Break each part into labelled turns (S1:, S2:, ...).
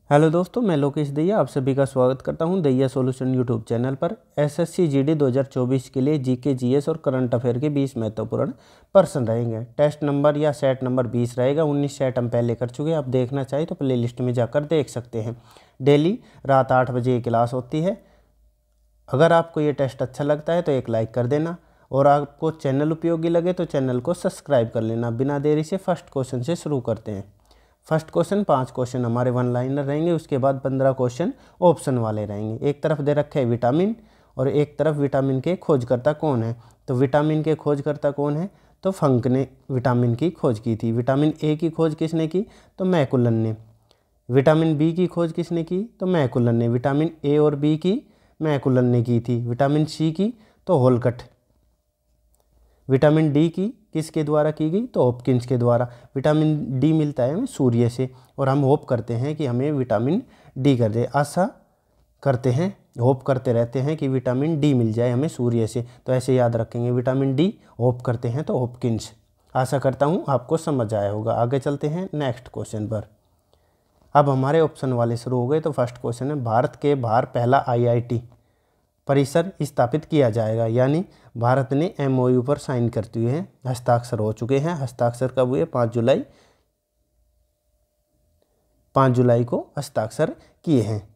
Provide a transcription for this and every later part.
S1: Hello दोस्तों, मैं लोकेश दहिया आप सभी का स्वागत करता हूं दहिया सॉल्यूशन यूट्यूब चैनल पर। एसएससी जीडी 2024 के लिए जीके जीएस और करंट अफेयर के 20 महत्वपूर्ण प्रश्न रहेंगे। टेस्ट नंबर या सेट नंबर 20 रहेगा। 19 सेट हम पहले कर चुके हैं। आप देखना चाहिए तो प्ले लिस्ट में जाकर देख सकते हैं। डेली रात 8 बजे ये क्लास होती है। अगर आपको ये टेस्ट अच्छा लगता है तो एक लाइक कर देना और आपको चैनल उपयोगी लगे तो चैनल को सब्सक्राइब कर लेना। बिना देरी से फर्स्ट क्वेश्चन से शुरू करते हैं। फर्स्ट क्वेश्चन 5 क्वेश्चन हमारे वन लाइनर रहेंगे। उसके बाद 15 क्वेश्चन ऑप्शन वाले रहेंगे। एक तरफ दे रखे है विटामिन और एक तरफ विटामिन के खोजकर्ता कौन है। तो विटामिन के खोजकर्ता कौन है? तो फंक ने विटामिन की खोज की थी। विटामिन ए की खोज किसने की? तो मैकुलन ने। विटामिन बी की खोज किसने की? तो मैकुलन ने। विटामिन ए और बी की मैकुलन ने की थी। विटामिन सी की तो होलकट। विटामिन डी की किसके द्वारा की गई? तो हॉपकिंस के द्वारा। विटामिन डी मिलता है हमें सूर्य से और हम होप करते हैं कि हमें विटामिन डी कर दे। आशा करते हैं, होप करते रहते हैं कि विटामिन डी मिल जाए हमें सूर्य से। तो ऐसे याद रखेंगे, विटामिन डी होप करते हैं तो हॉपकिंस। आशा करता हूँ आपको समझ आया होगा। आगे चलते हैं नेक्स्ट क्वेश्चन पर। अब हमारे ऑप्शन वाले शुरू हो गए। तो फर्स्ट क्वेश्चन है, भारत के बाहर पहला आईआईटी परिसर स्थापित किया जाएगा। यानी भारत ने एमओयू पर साइन करते हुए हैं, हस्ताक्षर हो चुके हैं। हस्ताक्षर कब हुए? 5 जुलाई को हस्ताक्षर किए हैं।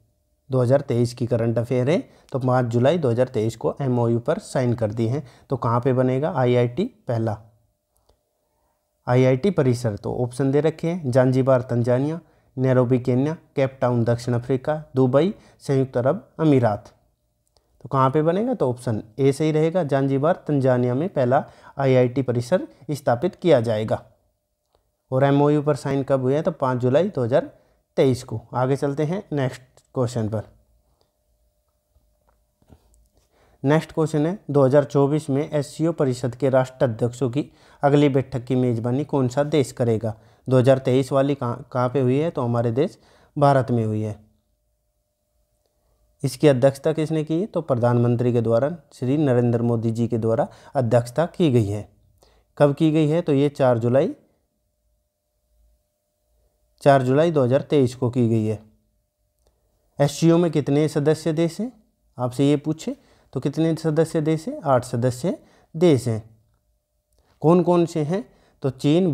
S1: 2023 की करंट अफेयर है। तो 5 जुलाई 2023 को एमओयू पर साइन कर दी हैं। तो कहाँ पे बनेगा आईआईटी पहला आईआईटी परिसर? तो ऑप्शन दे रखे हैं, Zanzibar Tanzania, Nairobi Kenya, Cape Town दक्षिण अफ्रीका, दुबई संयुक्त अरब अमीरात। तो कहाँ पे बनेगा? तो ऑप्शन ए सही रहेगा। जांजिबार तंजानिया में पहला आईआईटी परिसर स्थापित किया जाएगा। और एमओयू पर साइन कब हुए हैं? तो 5 जुलाई 2023 को। आगे चलते हैं नेक्स्ट क्वेश्चन पर। नेक्स्ट क्वेश्चन है, 2024 में एससीओ परिषद के राष्ट्राध्यक्षों की अगली बैठक की मेजबानी कौन सा देश करेगा? 2023 वाली कहाँ पे हुई है? तो हमारे देश भारत में हुई है। इसकी अध्यक्षता किसने की? तो प्रधानमंत्री के द्वारा, श्री नरेंद्र मोदी जी के द्वारा अध्यक्षता की गई है। कब की गई है? तो ये 4 जुलाई 2023 को की गई है। एससीओ में कितने सदस्य देश हैं? आपसे ये पूछे तो कितने सदस्य देश हैं? 8 सदस्य देश हैं। कौन कौन से हैं? तो चीन,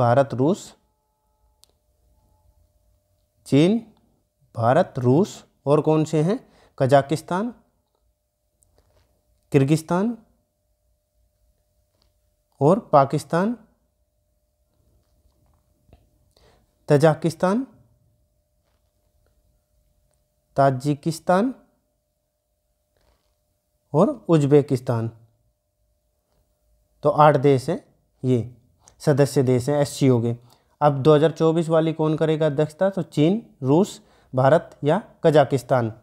S1: भारत, रूस और कौन से हैं? कजाकिस्तान, किर्गिस्तान और पाकिस्तान, तजाकिस्तान, ताजिकिस्तान और उज्बेकिस्तान। तो 8 देश हैं, ये सदस्य देश हैं एससीओ के। अब 2024 वाली कौन करेगा अध्यक्षता? तो चीन, रूस, भारत या कजाकिस्तान।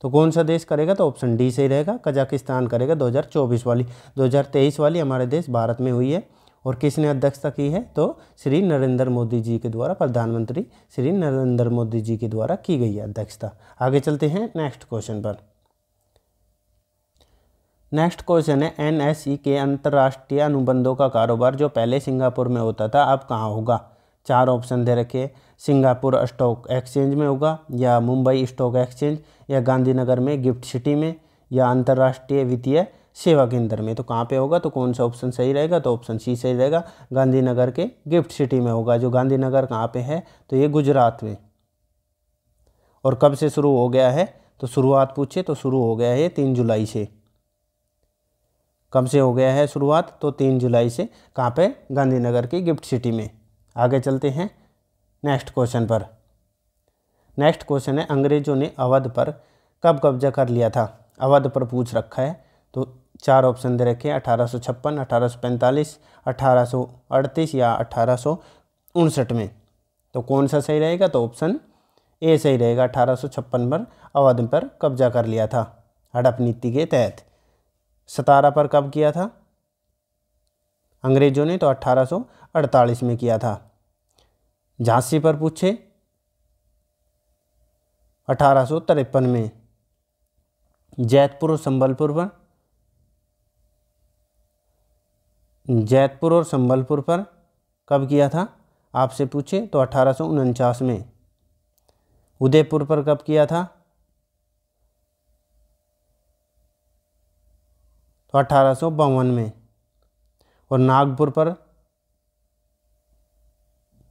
S1: तो कौन सा देश करेगा? तो ऑप्शन डी सही रहेगा, कजाकिस्तान करेगा 2024 वाली। 2023 वाली हमारे देश भारत में हुई है। और किसने अध्यक्षता की है? तो श्री नरेंद्र मोदी जी के द्वारा, प्रधानमंत्री श्री नरेंद्र मोदी जी के द्वारा की गई है अध्यक्षता। आगे चलते हैं नेक्स्ट क्वेश्चन पर। नेक्स्ट क्वेश्चन है, एनएसई के अंतर्राष्ट्रीय अनुबंधों का कारोबार जो पहले सिंगापुर में होता था अब कहाँ होगा? 4 ऑप्शन दे रखे। सिंगापुर स्टॉक एक्सचेंज में होगा, या मुंबई स्टॉक एक्सचेंज, या गांधीनगर में गिफ्ट सिटी में, या अंतर्राष्ट्रीय वित्तीय सेवा केंद्र में। तो कहाँ पे होगा? तो कौन सा ऑप्शन सही रहेगा? तो ऑप्शन सी सही रहेगा, गांधीनगर के गिफ्ट सिटी में होगा। जो गांधीनगर कहाँ पे है? तो ये गुजरात में। और कब से शुरू हो गया है? तो शुरुआत पूछे तो शुरू हो गया है 3 जुलाई से। कब से हो गया है शुरुआत? तो 3 जुलाई से। कहाँ पे? गांधीनगर की गिफ्ट सिटी में। आगे चलते हैं नेक्स्ट क्वेश्चन पर। नेक्स्ट क्वेश्चन है, अंग्रेजों ने अवध पर कब कब्जा कर लिया था? अवध पर पूछ रखा है। तो 4 ऑप्शन दे रखे हैं, 1856, 1845, 1838 या 1859 में। तो कौन सा सही रहेगा? तो ऑप्शन ए सही रहेगा, 1856 पर अवध पर कब्जा कर लिया था हड़प नीति के तहत। सतारा पर कब किया था अंग्रेजों ने? तो 1848 में किया था। झांसी पर पूछे 1853 में। जैतपुर और संबलपुर पर कब किया था? आपसे पूछे तो 1849 में। उदयपुर पर कब किया था? तो 1852 में। और नागपुर पर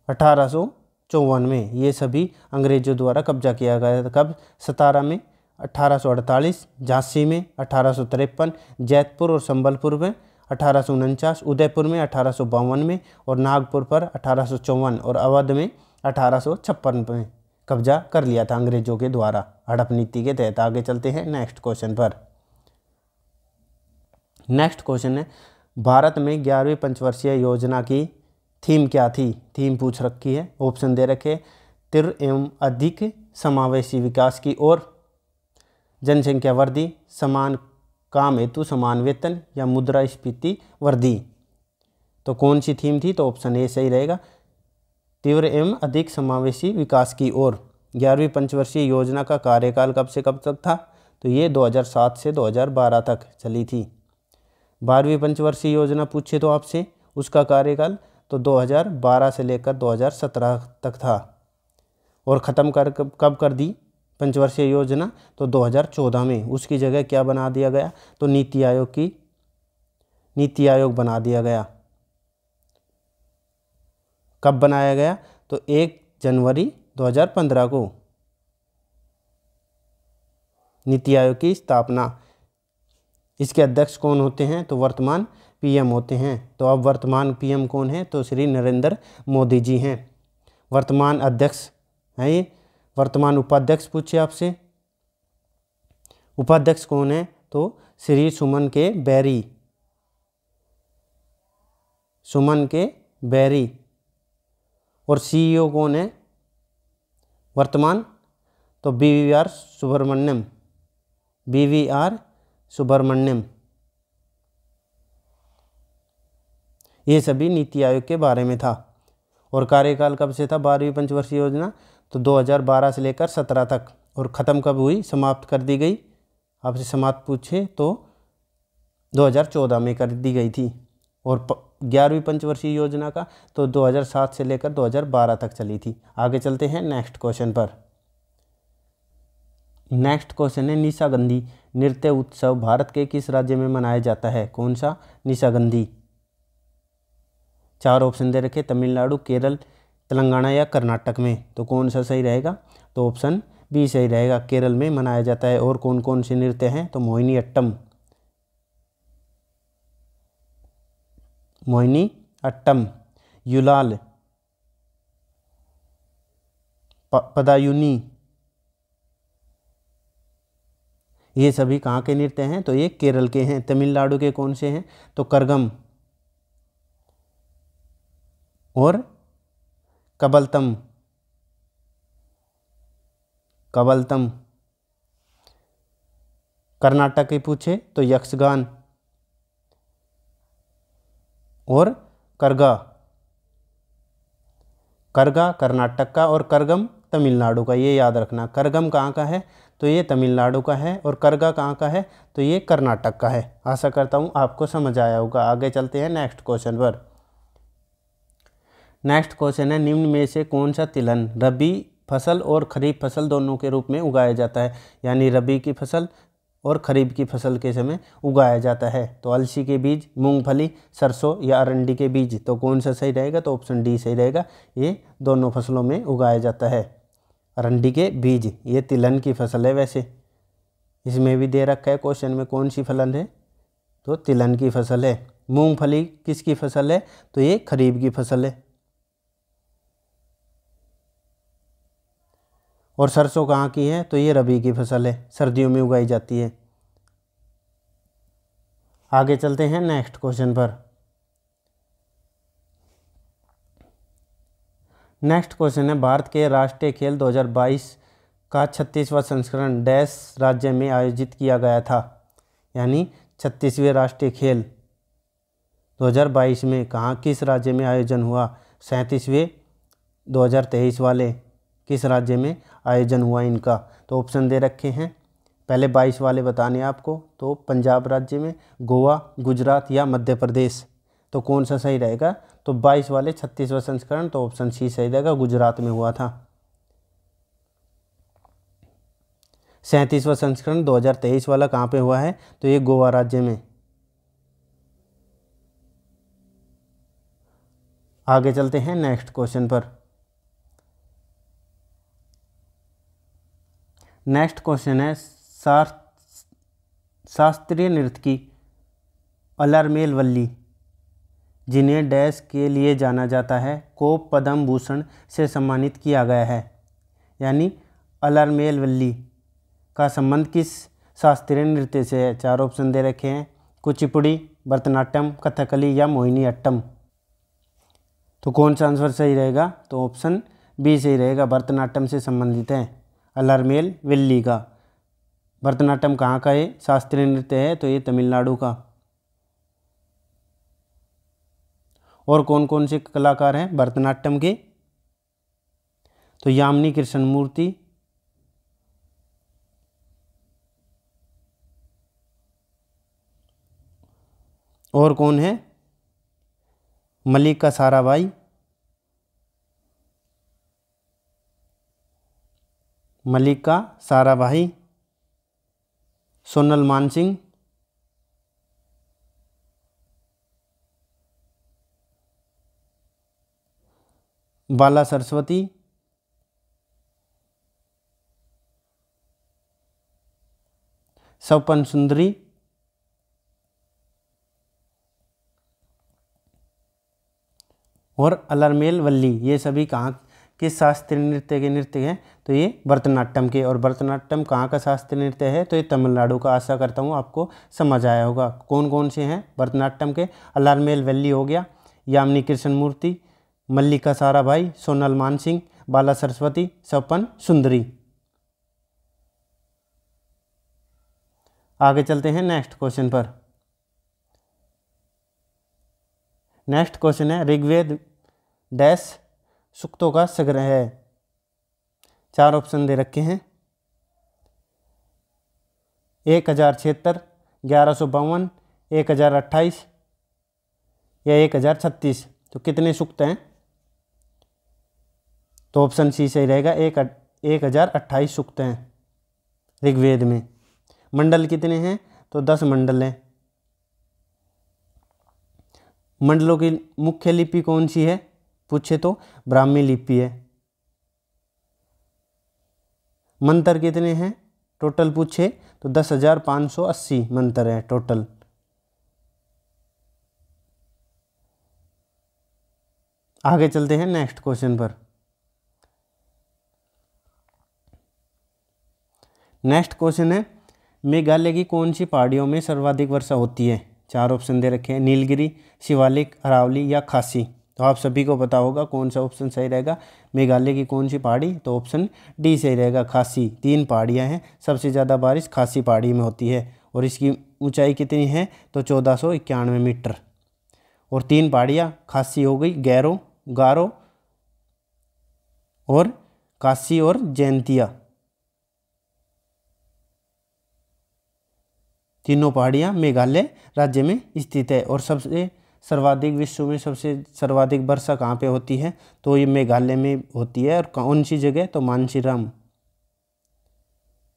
S1: 1854 में। ये सभी अंग्रेजों द्वारा कब्जा किया गया था। कब? सतारा में 1848, झांसी में 1853, जैतपुर और संबलपुर में 1849, उदयपुर में 1852 में और नागपुर पर 1854 और अवध में 1856 में कब्जा कर लिया था अंग्रेजों के द्वारा हड़प नीति के तहत। आगे चलते हैं नेक्स्ट क्वेश्चन पर। नेक्स्ट क्वेश्चन है, भारत में 11वीं पंचवर्षीय योजना की थीम क्या थी? थीम पूछ रखी है, ऑप्शन दे रखे, तीव्र एवं अधिक समावेशी विकास की ओर, जनसंख्या वृद्धि, समान काम हेतु समान वेतन या मुद्रास्फीति वृद्धि। तो कौन सी थीम थी? तो ऑप्शन ए सही रहेगा, तीव्र एवं अधिक समावेशी विकास की ओर। 11वीं पंचवर्षीय योजना का कार्यकाल कब से कब तक था? तो ये 2007 से 2012 तक चली थी। 12वीं पंचवर्षीय योजना पूछे तो आपसे, उसका कार्यकाल तो 2012 से लेकर 2017 तक था। और ख़त्म कब कर दी पंचवर्षीय योजना? तो 2014 में। उसकी जगह क्या बना दिया गया? तो नीति आयोग बना दिया गया। कब बनाया गया? तो 1 जनवरी 2015 को नीति आयोग की स्थापना। इसके अध्यक्ष कौन होते हैं? तो वर्तमान पीएम होते हैं। तो अब वर्तमान पीएम कौन है? तो श्री नरेंद्र मोदी जी हैं वर्तमान अध्यक्ष हैं ये। वर्तमान उपाध्यक्ष पूछे आपसे, उपाध्यक्ष कौन है? तो श्री सुमन के बैरी। और सीईओ कौन है वर्तमान? तो बीवीआर सुब्रमण्यम। ये सभी नीति आयोग के बारे में था। और कार्यकाल कब से था 12वीं पंचवर्षीय योजना? तो 2012 से लेकर 17 तक। और ख़त्म कब हुई, समाप्त कर दी गई? आपसे समाप्त पूछे तो 2014 में कर दी गई थी। और 11वीं पंचवर्षीय योजना का तो 2007 से लेकर 2012 तक चली थी। आगे चलते हैं नेक्स्ट क्वेश्चन पर। नेक्स्ट क्वेश्चन है, निशागंधी नृत्य उत्सव भारत के किस राज्य में मनाया जाता है? कौन सा निशागंधी? 4 ऑप्शन दे रखे, तमिलनाडु, केरल, तेलंगाना या कर्नाटक में। तो कौन सा सही रहेगा? तो ऑप्शन बी सही रहेगा, केरल में मनाया जाता है। और कौन कौन से नृत्य हैं? तो मोहिनी अट्टम, युलाल, पदायुनी, ये सभी कहाँ के नृत्य हैं? तो ये केरल के हैं। तमिलनाडु के कौन से हैं? तो करगम और कबलतम। कर्नाटक के पूछे तो यक्षगान और करगा कर्नाटक का और करगम तमिलनाडु का। ये याद रखना, करगम कहाँ का है? तो ये तमिलनाडु का है। और करगा कहाँ का है? तो ये कर्नाटक का है। आशा करता हूँ आपको समझ आया होगा। आगे चलते हैं नेक्स्ट क्वेश्चन पर। नेक्स्ट क्वेश्चन है, निम्न में से कौन सा तिलहन रबी फसल और खरीफ फसल दोनों के रूप में उगाया जाता है? यानी रबी की फसल और खरीफ की फसल के समय उगाया जाता है। तो अलसी के बीज, मूंगफली, सरसों या अरंडी के बीज। तो कौन सा सही रहेगा? तो ऑप्शन डी सही रहेगा, ये दोनों फसलों में उगाया जाता है। अरंडी के बीज ये तिलहन की फसल है। वैसे इसमें भी दे रखा है क्वेश्चन में कौन सी फसल है, तो तिलहन की फसल है। मूंगफली किसकी फसल है? तो ये खरीफ की फसल है। और सरसों कहाँ की है? तो ये रबी की फसल है, सर्दियों में उगाई जाती है। आगे चलते हैं नेक्स्ट क्वेश्चन पर। नेक्स्ट क्वेश्चन है, भारत के राष्ट्रीय खेल 2022 का 36वां संस्करण डैश राज्य में आयोजित किया गया था? यानी 36वें राष्ट्रीय खेल 2022 में कहाँ किस राज्य में आयोजन हुआ? 37वें 2023 वाले किस राज्य में आयोजन हुआ इनका? तो ऑप्शन दे रखे हैं, पहले 22 वाले बताने आपको। तो पंजाब राज्य में, गोवा, गुजरात या मध्य प्रदेश। तो कौन सा सही रहेगा? तो 22 वाले 36वां संस्करण, तो ऑप्शन सी सही रहेगा, गुजरात में हुआ था। 37वां संस्करण 2023 वाला कहाँ पे हुआ है, तो ये गोवा राज्य में। आगे चलते हैं नेक्स्ट क्वेश्चन पर। नेक्स्ट क्वेश्चन है शास्त्रीय नृत्य की अलरमेल वल्ली जिन्हें डैश के लिए जाना जाता है को पद्म भूषण से सम्मानित किया गया है। यानी अलरमेल वल्ली का संबंध किस शास्त्रीय नृत्य से है? 4 ऑप्शन दे रखे हैं, कुचिपुड़ी, भरतनाट्यम, कथकली या मोहिनीअट्टम। तो कौन सा आंसर सही रहेगा? तो ऑप्शन बी सही रहेगा, भरतनाट्यम से संबंधित है अलरमेल वल्ली का। भरतनाट्यम कहाँ का है शास्त्रीय नृत्य है? तो ये तमिलनाडु का। और कौन कौन से कलाकार हैं भरतनाट्यम के? तो यामिनी कृष्णमूर्ति, और कौन है? मल्लिका साराभाई, मल्लिका साराभाई, सोनल मानसिंह, बाला सरस्वती, स्वपन सुंदरी, और अलरमेल वल्ली। ये सभी कहाँ के शास्त्रीय नृत्य के नृत्य हैं? तो ये भरतनाट्यम के। और भरतनाट्यम कहाँ का शास्त्रीय नृत्य है? तो ये तमिलनाडु का। आशा करता हूँ आपको समझ आया होगा। कौन कौन से हैं भरतनाट्यम के? अलरमेल वल्ली हो गया, यामिनी कृष्णमूर्ति, मल्लिका साराभाई, सोनल मानसिंह, बाला सरस्वती, स्वपन सुंदरी। आगे चलते हैं नेक्स्ट क्वेश्चन पर। नेक्स्ट क्वेश्चन है ऋग्वेद डैश सूक्तों का संग्रह है। 4 ऑप्शन दे रखे हैं, 1076, 1152, 1028 या 1036। तो कितने सूक्त हैं? तो ऑप्शन सी सही रहेगा, 1028 सूक्त हैं ऋग्वेद में। मंडल कितने हैं? तो 10 मंडल हैं। मंडलों की मुख्य लिपि कौन सी है पूछे तो ब्राह्मी लिपि है। मंत्र कितने हैं टोटल पूछे तो 10,580 मंत्र हैं टोटल। आगे चलते हैं नेक्स्ट क्वेश्चन पर। नेक्स्ट क्वेश्चन है मेघालय की कौन सी पहाड़ियों में सर्वाधिक वर्षा होती है? 4 ऑप्शन दे रखे हैं, नीलगिरी, शिवालिक, अरावली या खासी। तो आप सभी को पता होगा कौन सा ऑप्शन सही रहेगा। मेघालय की कौन सी पहाड़ी? तो ऑप्शन डी सही रहेगा, खासी। 3 पहाड़ियाँ हैं, सबसे ज़्यादा बारिश खासी पहाड़ी में होती है और इसकी ऊंचाई कितनी है? तो 1491 मीटर। और 3 पहाड़ियाँ खासी हो गई, गैरो, गारो और काशी और जैंतिया। तीनों पहाड़ियाँ मेघालय राज्य में स्थित है। और सबसे सर्वाधिक विश्व में सबसे सर्वाधिक वर्षा कहाँ पे होती है? तो ये मेघालय में होती है। और कौन सी जगह? तो मानसीराम,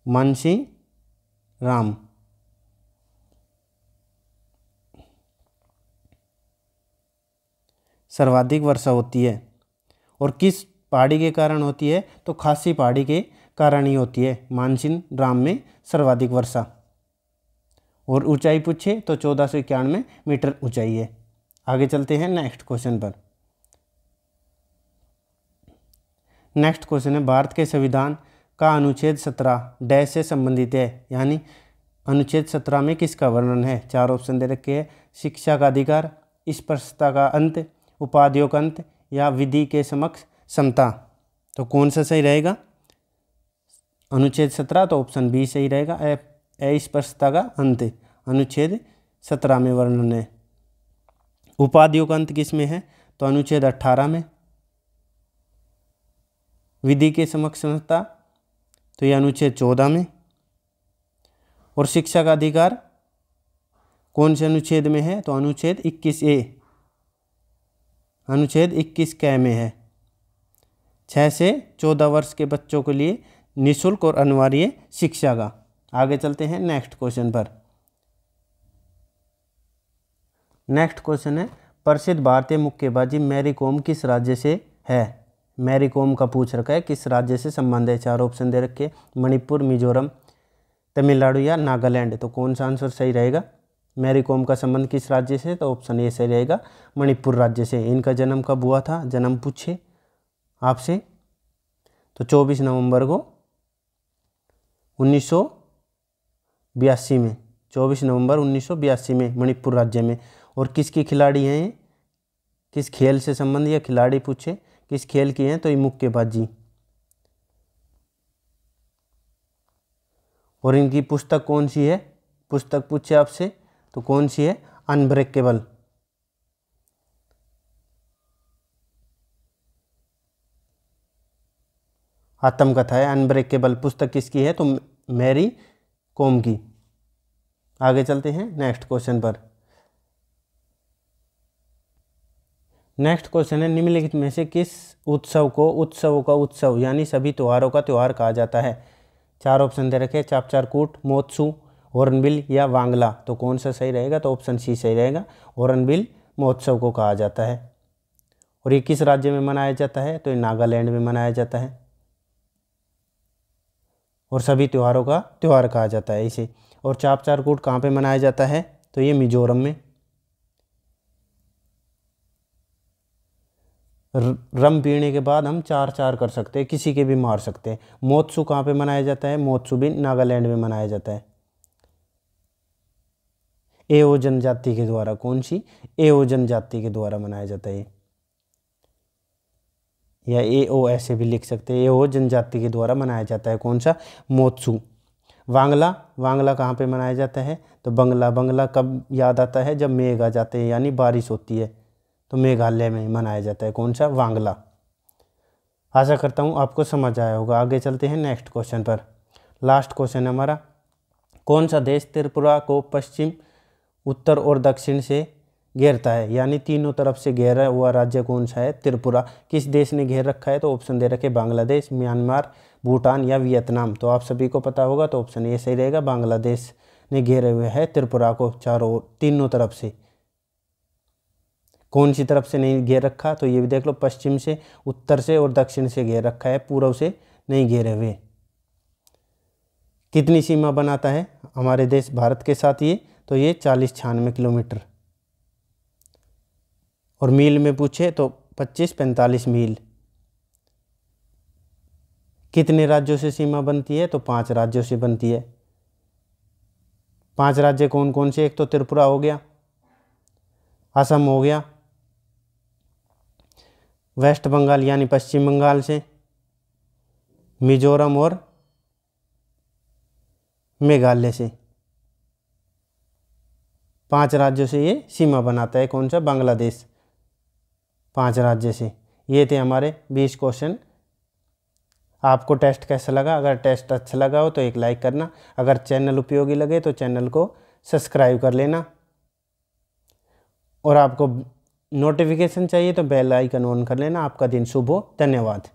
S1: मानसीराम। सर्वाधिक वर्षा होती है। और किस पहाड़ी के कारण होती है? तो खासी पहाड़ी के कारण ही होती है मानसीराम में सर्वाधिक वर्षा। और ऊंचाई पूछे तो 1491 मीटर ऊंचाई है। आगे चलते हैं नेक्स्ट क्वेश्चन पर। नेक्स्ट क्वेश्चन है भारत के संविधान का अनुच्छेद 17 डैश से संबंधित है। यानी अनुच्छेद 17 में किसका वर्णन है? 4 ऑप्शन दे रखे हैं, शिक्षा का अधिकार, स्पृश्यता का अंत, उपाधियों का अंत या विधि के समक्ष समता। तो कौन सा सही रहेगा? अनुच्छेद 17 तो ऑप्शन बी सही रहेगा, अस्पृश्यता का अंत अनुच्छेद 17 में वर्णन है। उपाधियों का अंत किस में है? तो अनुच्छेद 18 में। विधि के समक्ष समता तो यह अनुच्छेद 14 में। और शिक्षा का अधिकार कौन से अनुच्छेद में है? तो अनुच्छेद 21A, अनुच्छेद 21 क में है। 6 से 14 वर्ष के बच्चों के लिए निःशुल्क और अनिवार्य शिक्षा का। आगे चलते हैं नेक्स्ट क्वेश्चन पर। नेक्स्ट क्वेश्चन है, प्रसिद्ध भारतीय मुक्केबाजी मैरी कॉम किस राज्य से है? मैरी कॉम का पूछ रखा है, किस राज्य से संबंध है? 4 ऑप्शन दे रखे, मणिपुर, मिजोरम, तमिलनाडु या नागालैंड। तो कौन सा आंसर सही रहेगा? मैरी कॉम का संबंध किस राज्य से? तो ऑप्शन ए सही रहेगा, मणिपुर राज्य से। इनका जन्म कब हुआ था? जन्म पूछे आपसे तो 24 नवंबर को 1982 में, 24 नवंबर 1982 में मणिपुर राज्य में। और किसकी खिलाड़ी हैं ये? किस खेल से संबंध या खिलाड़ी पूछे किस खेल की हैं? तो ये मुक्केबाजी। और इनकी पुस्तक कौन सी है? पुस्तक पूछे आपसे तो कौन सी है? अनब्रेकेबल। आत्मकथा है अनब्रेकेबल। पुस्तक किसकी है? तो मैरी कॉम की। आगे चलते हैं नेक्स्ट क्वेश्चन पर। नेक्स्ट क्वेश्चन है, निम्नलिखित में से किस उत्सव को उत्सवों का उत्सव यानी सभी त्योहारों का त्योहार कहा जाता है? 4 ऑप्शन दे रखे, चापचारकूट, मोत्सू, हॉर्नबिल या वांगला। तो कौन सा सही रहेगा? तो ऑप्शन सी सही रहेगा, हॉर्नबिल महोत्सव को कहा जाता है। और ये किस राज्य में मनाया जाता है? तो ये नागालैंड में मनाया जाता है। और सभी त्योहारों का त्योहार कहा जाता है इसे। और चापचारकूट कहाँ पे मनाया जाता है? तो ये मिजोरम में। रम पीने के बाद हम 4-4 कर सकते हैं, किसी के भी मार सकते हैं। मोत्सू कहाँ पे मनाया जाता है? मोत्सू भी नागालैंड में मनाया जाता है, एओ जनजाति के द्वारा। कौन सी? एओ जनजाति के द्वारा मनाया जाता है, या एओ ऐसे भी लिख सकते हैं, एओ जनजाति के द्वारा मनाया जाता है। कौन सा? मोत्सू। वांगला, वांगला कहाँ पे मनाया जाता है? तो बंगला। बंगला कब याद आता है? जब मेघ आ जाते हैं यानी बारिश होती है, तो मेघालय में मनाया जाता है। कौन सा? वांगला। आशा करता हूँ आपको समझ आया होगा। आगे चलते हैं नेक्स्ट क्वेश्चन पर। लास्ट क्वेश्चन है हमारा, कौन सा देश त्रिपुरा को पश्चिम, उत्तर और दक्षिण से घेरता है? यानी तीनों तरफ से घेरा हुआ राज्य कौन सा है? त्रिपुरा। किस देश ने घेर रखा है? तो ऑप्शन दे रखे, बांग्लादेश, म्यांमार, भूटान या वियतनाम। तो आप सभी को पता होगा, तो ऑप्शन ये सही रहेगा, बांग्लादेश ने घेरे हुए है त्रिपुरा को चारों तीनों तरफ से। कौन सी तरफ से नहीं घेर रखा? तो ये भी देख लो, पश्चिम से, उत्तर से और दक्षिण से घेर रखा है, पूर्व से नहीं घेरे हुए। कितनी सीमा बनाता है हमारे देश भारत के साथ ये? तो ये 40-96 किलोमीटर। और मील में पूछे तो 25-45 मील। कितने राज्यों से सीमा बनती है? तो 5 राज्यों से बनती है। 5 राज्य कौन कौन से? एक तो त्रिपुरा हो गया, असम हो गया, वेस्ट बंगाल यानी पश्चिम बंगाल से, मिजोरम और मेघालय से। 5 राज्यों से ये सीमा बनाता है। कौन सा? बांग्लादेश। 5 राज्य से। ये थे हमारे 20 क्वेश्चन। आपको टेस्ट कैसा लगा? अगर टेस्ट अच्छा लगा हो तो एक लाइक करना, अगर चैनल उपयोगी लगे तो चैनल को सब्सक्राइब कर लेना, और आपको नोटिफिकेशन चाहिए तो बेल आइकन ऑन कर लेना। आपका दिन शुभ हो। धन्यवाद।